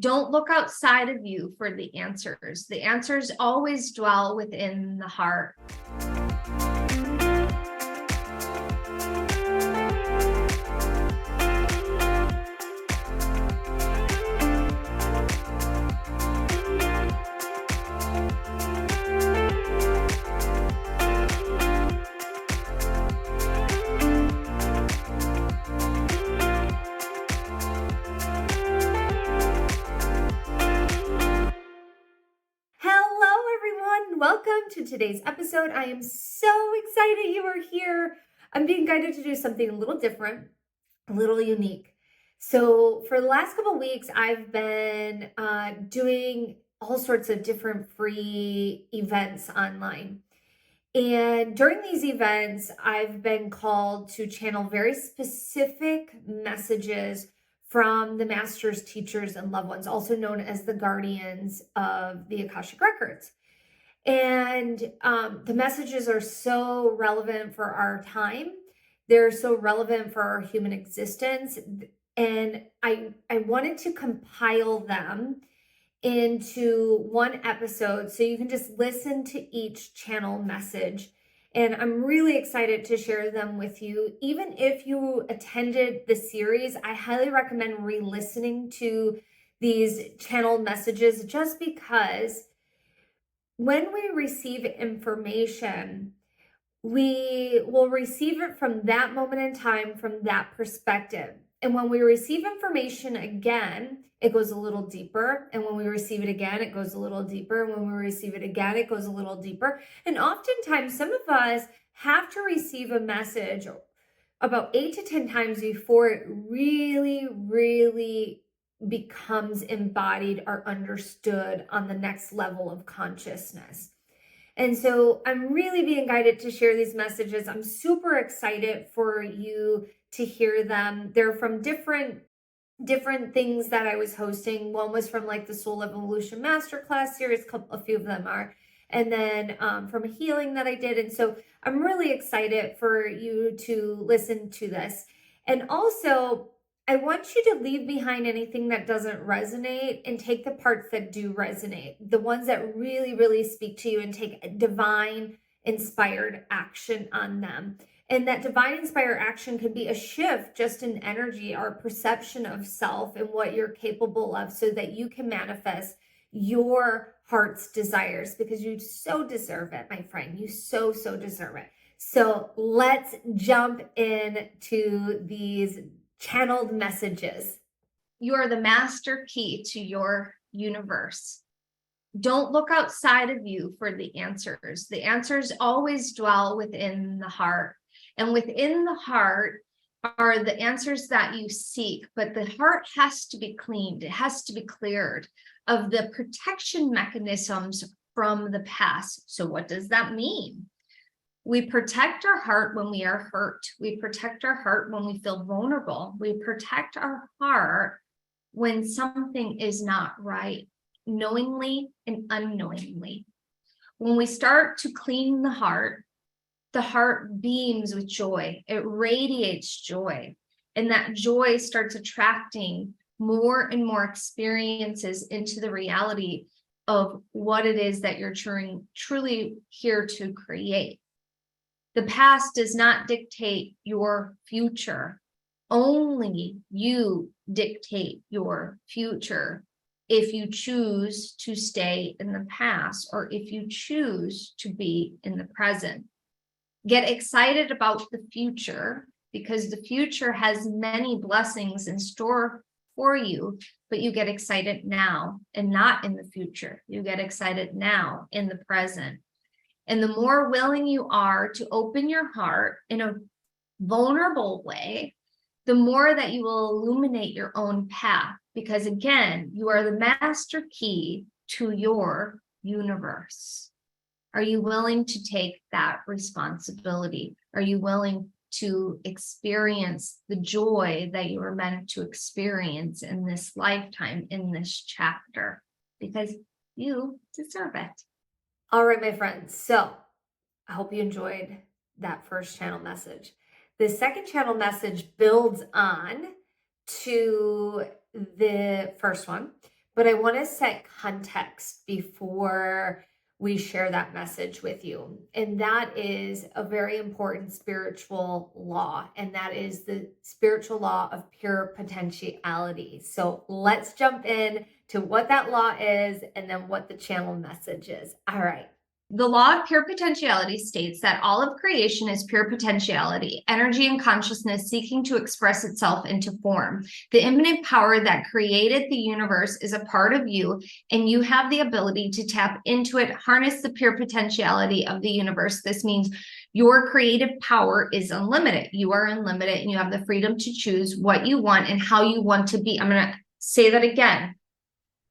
Don't look outside of you for the answers. The answers always dwell within the heart. Welcome to today's episode. I am so excited you are here. I'm being guided to do something a little different, a little unique. So for the last couple of weeks, I've been doing all sorts of different free events online. And during these events, I've been called to channel very specific messages from the masters, teachers, and loved ones, also known as the guardians of the Akashic Records. And the messages are so relevant for our time. They're so relevant for our human existence. And I wanted to compile them into one episode so you can just listen to each channel message. And I'm really excited to share them with you. Even if you attended the series, I highly recommend re-listening to these channel messages just because when we receive information, we will receive it from that moment in time, from that perspective. And when we receive information again, it goes a little deeper. And when we receive it again, it goes a little deeper. And when we receive it again, it goes a little deeper. And oftentimes, some of us have to receive a message about 8 to 10 times before it really becomes embodied or understood on the next level of consciousness. And so I'm really being guided to share these messages. I'm super excited for you to hear them. They're from different things that I was hosting. One was from like the Soul Evolution Masterclass series, a few of them are, and then from a healing that I did. And so I'm really excited for you to listen to this. And also, I want you to leave behind anything that doesn't resonate and take the parts that do resonate, the ones that really speak to you, and take divine inspired action on them. And that divine inspired action could be a shift just in energy, our perception of self and what you're capable of, so that you can manifest your heart's desires, because you so deserve it, my friend. You so deserve it. So let's jump into these channeled messages. You are the master key to your universe. Don't look outside of you for the answers. The answers always dwell within the heart. And within the heart are the answers that you seek. But the heart has to be cleaned. It has to be cleared of the protection mechanisms from the past. So what does that mean? We protect our heart when we are hurt. We protect our heart when we feel vulnerable. We protect our heart when something is not right, knowingly and unknowingly. When we start to clean the heart beams with joy. It radiates joy. And that joy starts attracting more and more experiences into the reality of what it is that you're truly here to create. The past does not dictate your future. Only you dictate your future if you choose to stay in the past or if you choose to be in the present. Get excited about the future, because the future has many blessings in store for you, but you get excited now and not in the future. You get excited now in the present. And the more willing you are to open your heart in a vulnerable way, the more that you will illuminate your own path. Because again, you are the master key to your universe. Are you willing to take that responsibility? Are you willing to experience the joy that you were meant to experience in this lifetime, in this chapter? Because you deserve it. All right, my friends. So I hope you enjoyed that first channel message. The second channel message builds on to the first one, but I want to set context before we share that message with you. And that is a very important spiritual law, and that is the spiritual law of pure potentiality. So let's jump in to what that law is and then what the channel message is. All right. The law of pure potentiality states that all of creation is pure potentiality, energy and consciousness seeking to express itself into form. The infinite power that created the universe is a part of you, and you have the ability to tap into it, harness the pure potentiality of the universe. This means your creative power is unlimited. You are unlimited, and you have the freedom to choose what you want and how you want to be. I'm going to say that again.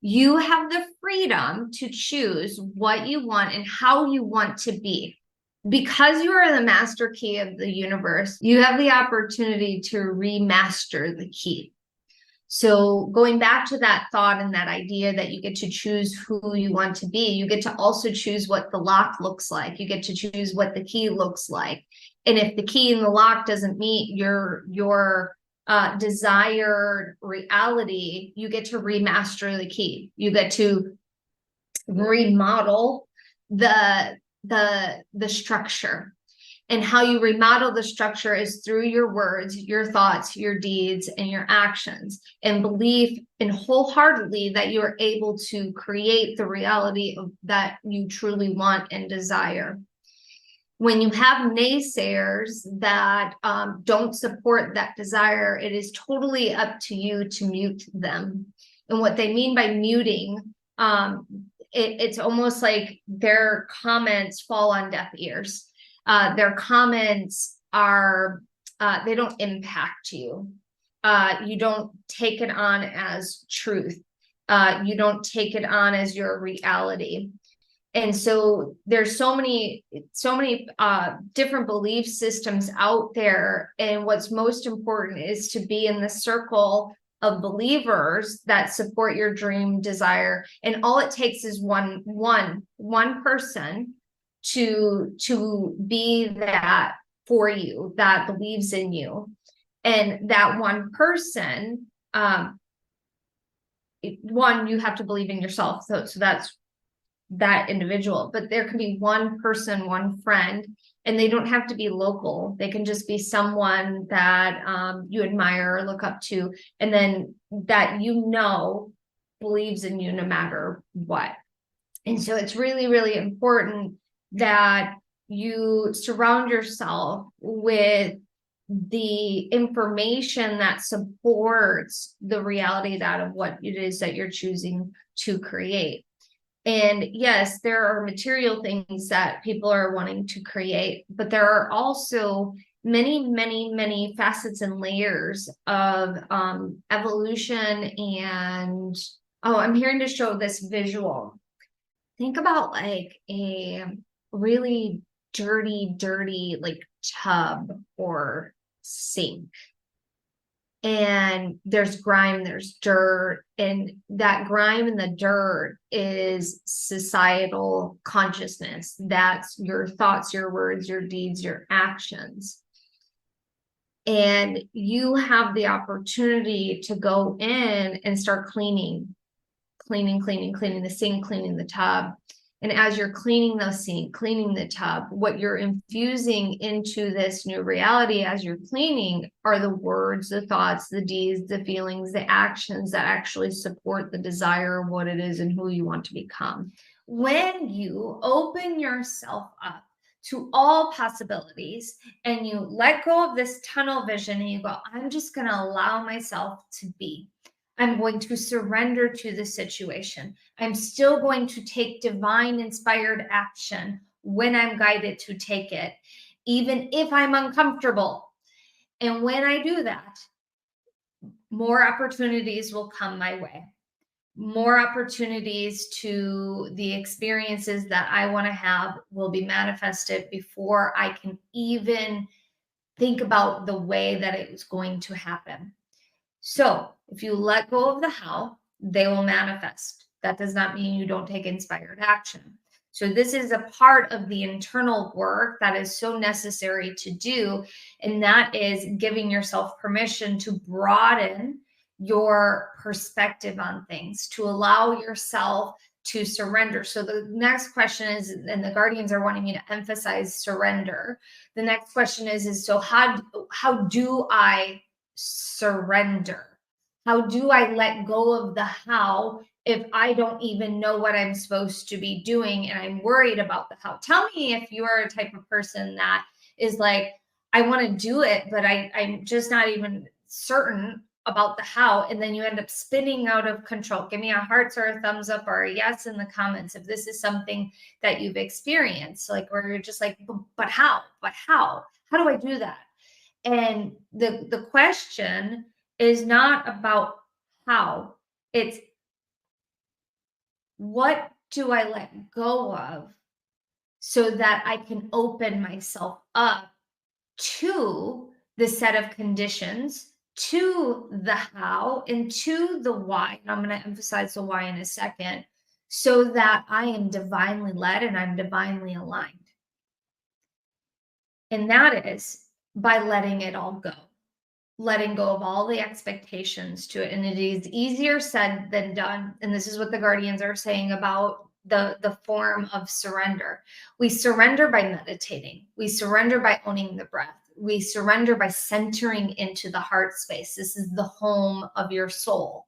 You have the freedom to choose what you want and how you want to be. Because you are the master key of the universe, you have the opportunity to remaster the key. So going back to that thought and that idea that you get to choose who you want to be, you get to also choose what the lock looks like. You get to choose what the key looks like. And if the key and the lock doesn't meet your desired reality, you get to remaster the key. You get to remodel the structure. And how you remodel the structure is through your words, your thoughts, your deeds, and your actions, and belief and wholeheartedly that you are able to create the reality that you truly want and desire. When you have naysayers that don't support that desire, it is totally up to you to mute them. And what they mean by muting, it's almost like their comments fall on deaf ears. Their comments are, they don't impact you. You don't take it on as truth. You don't take it on as your reality. And so there's so many different belief systems out there. And what's most important is to be in the circle of believers that support your dream desire. And all it takes is one person to be that for you, that believes in you. And that one person, you have to believe in yourself. So that's that individual, but there can be one person, one friend, and they don't have to be local. They can just be someone that you admire or look up to, and then that believes in you no matter what. And so it's really, really important that you surround yourself with the information that supports the reality of what it is that you're choosing to create. And yes, there are material things that people are wanting to create, but there are also many, many, many facets and layers of evolution. And I'm hearing to show this visual. Think about like a really dirty like tub or sink. And there's grime, there's dirt, and that grime and the dirt is societal consciousness. That's your thoughts, your words, your deeds, your actions. And you have the opportunity to go in and start cleaning the sink, cleaning the tub. And as you're cleaning the sink, cleaning the tub, what you're infusing into this new reality as you're cleaning are the words, the thoughts, the deeds, the feelings, the actions that actually support the desire of what it is and who you want to become. When you open yourself up to all possibilities and you let go of this tunnel vision and you go, I'm just going to allow myself to be. I'm going to surrender to the situation. I'm still going to take divine inspired action when I'm guided to take it, even if I'm uncomfortable. And when I do that, more opportunities will come my way. More opportunities to the experiences that I want to have will be manifested before I can even think about the way that it was going to happen. So if you let go of the how, they will manifest. That does not mean you don't take inspired action. So this is a part of the internal work that is so necessary to do. And that is giving yourself permission to broaden your perspective on things, to allow yourself to surrender. So the next question is, and the guardians are wanting me to emphasize surrender. The next question is so how do I surrender? How do I let go of the how if I don't even know what I'm supposed to be doing and I'm worried about the how? Tell me if you are a type of person that is like, I want to do it, but I'm just not even certain about the how, and then you end up spinning out of control. Give me a hearts or a thumbs up or a yes in the comments if this is something that you've experienced, like where you're just like, but how? But how do I do that? And the question is not about how, it's what do I let go of so that I can open myself up to the set of conditions, to the how, and to the why. And I'm going to emphasize the why in a second, so that I am divinely led and I'm divinely aligned. And that is by letting it all go, letting go of all the expectations to it. And it is easier said than done. And this is what the guardians are saying about the form of surrender. We surrender by meditating. We surrender by owning the breath. We surrender by centering into the heart space. This is the home of your soul.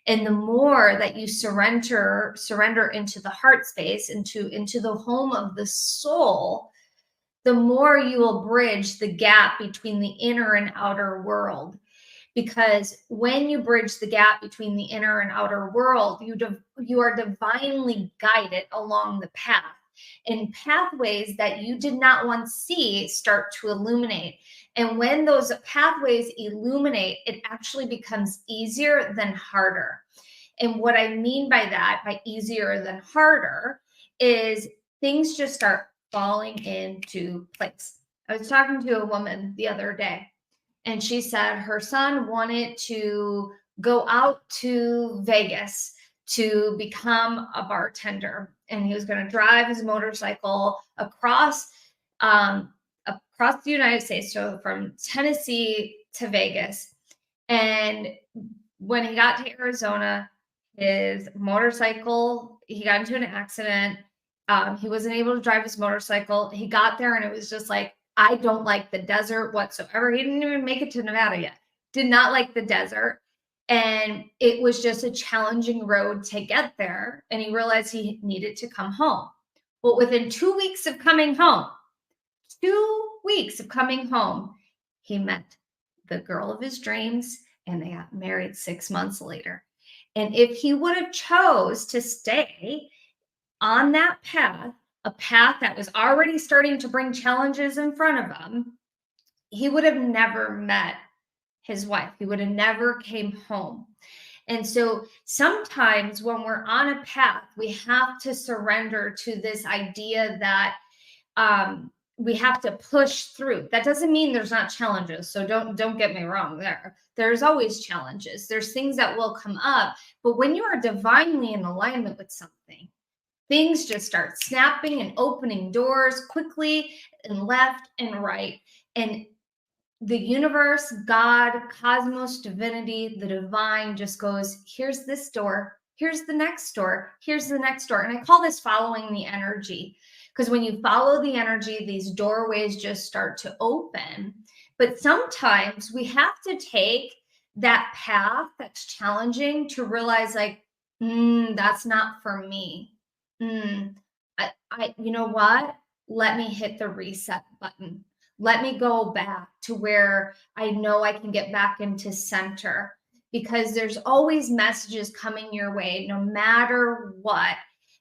And the more that you surrender into the heart space, into the home of the soul, the more you will bridge the gap between the inner and outer world. Because when you bridge the gap between the inner and outer world, you are divinely guided along the path. And pathways that you did not once see start to illuminate. And when those pathways illuminate, it actually becomes easier than harder. And what I mean by that, by easier than harder, is things just start falling into place. I was talking to a woman the other day, and she said her son wanted to go out to Vegas to become a bartender, and he was going to drive his motorcycle across the United States, so from Tennessee to Vegas. And when he got to Arizona, his motorcycle, he got into an accident. He wasn't able to drive his motorcycle. He got there and it was just like, I don't like the desert whatsoever. He didn't even make it to Nevada yet. Did not like the desert. And it was just a challenging road to get there. And he realized he needed to come home. But within 2 weeks of coming home, 2 weeks of coming home, he met the girl of his dreams and they got married 6 months later. And if he would have chose to stay on that path, a path that was already starting to bring challenges in front of him, he would have never met his wife. He would have never came home. And so sometimes when we're on a path, we have to surrender to this idea that we have to push through. That doesn't mean there's not challenges. So don't get me wrong there. There's always challenges. There's things that will come up. But when you are divinely in alignment with something, things just start snapping and opening doors quickly and left and right. And the universe, God, cosmos, divinity, the divine just goes, here's this door. Here's the next door. Here's the next door. And I call this following the energy. Because when you follow the energy, these doorways just start to open. But sometimes we have to take that path that's challenging to realize, like, that's not for me. You know what? Let me hit the reset button. Let me go back to where I know I can get back into center, because there's always messages coming your way, no matter what.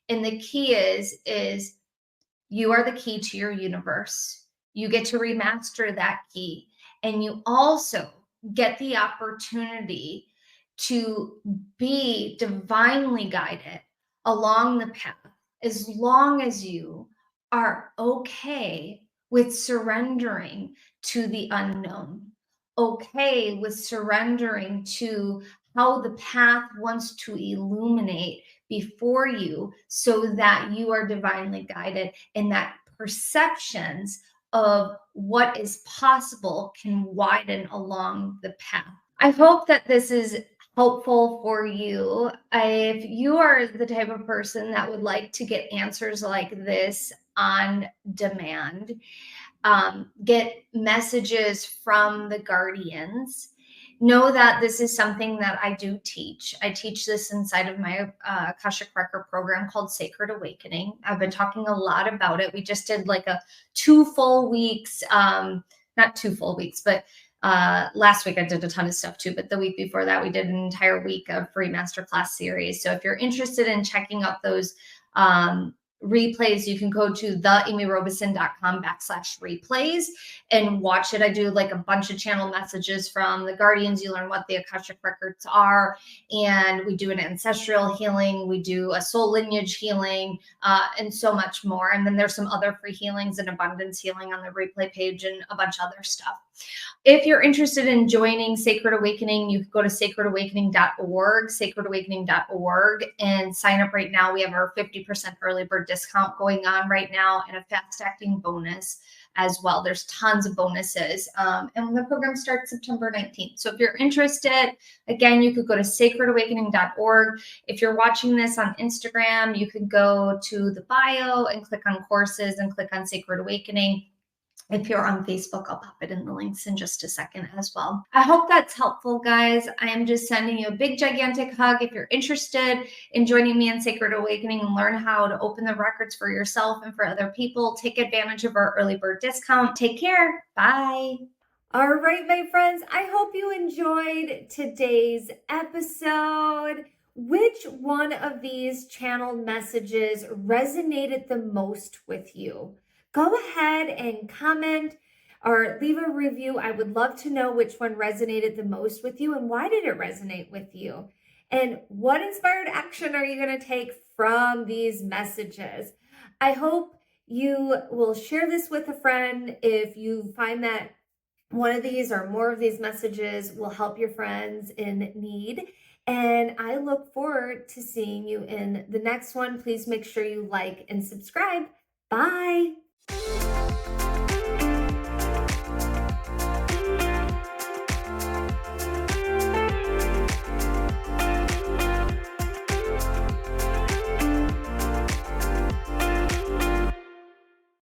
And the key is you are the key to your universe. You get to remaster that key. And you also get the opportunity to be divinely guided along the path, as long as you are okay with surrendering to the unknown, okay with surrendering to how the path wants to illuminate before you, so that you are divinely guided and that perceptions of what is possible can widen along the path. I hope that this is hopeful for you. If you are the type of person that would like to get answers like this on demand, get messages from the guardians, know that this is something that I do teach. I teach this inside of my Akashic Record program called Sacred Awakening. I've been talking a lot about it. We just did like a 2 full weeks, not 2 full weeks, but last week I did a ton of stuff too, but the week before that we did an entire week of free masterclass series. So if you're interested in checking out those replays, you can go to theamyrobeson.com/replays and watch it. I do like a bunch of channel messages from the guardians. You learn what the Akashic Records are, and we do an ancestral healing, we do a soul lineage healing, and so much more. And then there's some other free healings and abundance healing on the replay page and a bunch of other stuff. If you're interested in joining Sacred Awakening, you can go to sacredawakening.org, and sign up right now. We have our 50% early bird discount going on right now, and a fast acting bonus as well. There's tons of bonuses. And the program starts September 19th. So if you're interested, again, you could go to sacredawakening.org. If you're watching this on Instagram, you could go to the bio and click on courses and click on Sacred Awakening. If you're on Facebook, I'll pop it in the links in just a second as well. I hope that's helpful, guys. I am just sending you a big, gigantic hug. If you're interested in joining me in Sacred Awakening and learn how to open the records for yourself and for other people, take advantage of our early bird discount. Take care. Bye. All right, my friends, I hope you enjoyed today's episode. Which one of these channeled messages resonated the most with you? Go ahead and comment or leave a review. I would love to know which one resonated the most with you and why did it resonate with you? And what inspired action are you going to take from these messages? I hope you will share this with a friend if you find that one of these or more of these messages will help your friends in need. And I look forward to seeing you in the next one. Please make sure you like and subscribe. Bye.